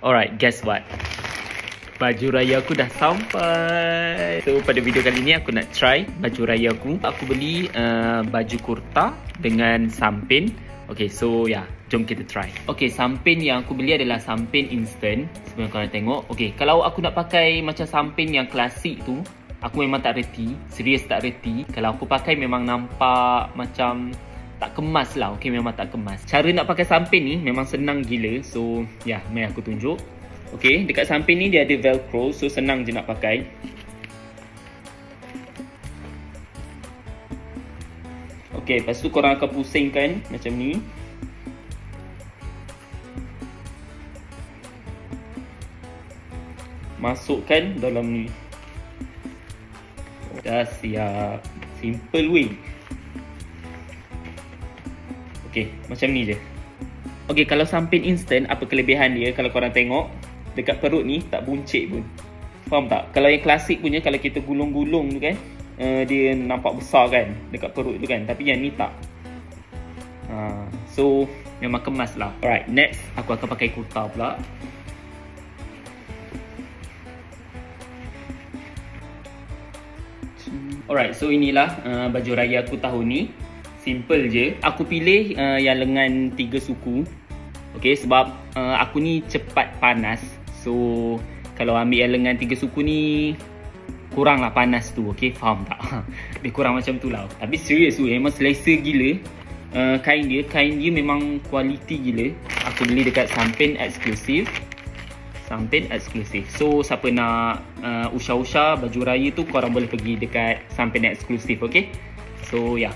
Alright, guess what? Baju raya aku dah sampai. So pada video kali ni aku nak try baju raya aku. Aku beli baju kurta dengan sampin. Okay, so ya, jom kita try. Okay, sampin yang aku beli adalah sampin instant. Sebelum korang tengok. Okay, kalau aku nak pakai macam sampin yang klasik tu, aku memang tak reti. Serius tak reti. Kalau aku pakai memang nampak macam tak kemas lah. Okay, memang tak kemas. Cara nak pakai sampin ni memang senang gila. So ya, mari aku tunjuk. Okay, dekat samping ni dia ada velcro. So senang je nak pakai. Okay, lepas tu korang akan pusingkan macam ni. Masukkan dalam ni. Dah siap. Simple way. Okay, macam ni je. Okay, kalau sampin instant, apa kelebihan dia? Kalau korang tengok, dekat perut ni tak buncit pun. Faham tak? Kalau yang klasik punya, kalau kita gulung-gulung tu kan, dia nampak besar kan dekat perut tu kan. Tapi yang ni tak. So memang kemas lah. Alright, next aku akan pakai kurta pula. Alright, so inilah baju raya aku tahun ni. Simple je. Aku pilih yang lengan 3 suku. Okay, sebab aku ni cepat panas. So kalau ambil yang lengan 3 suku ni, kurang lah panas tu. Okay, faham tak? Dia kurang macam tu lah. Tapi serius tu, memang selesa gila. Kain dia memang kualiti gila. Aku beli dekat Sampin Eksklusif. Sampin Eksklusif. So siapa nak usah-usah baju raya tu, korang boleh pergi dekat Sampin Eksklusif. Okay, so ya.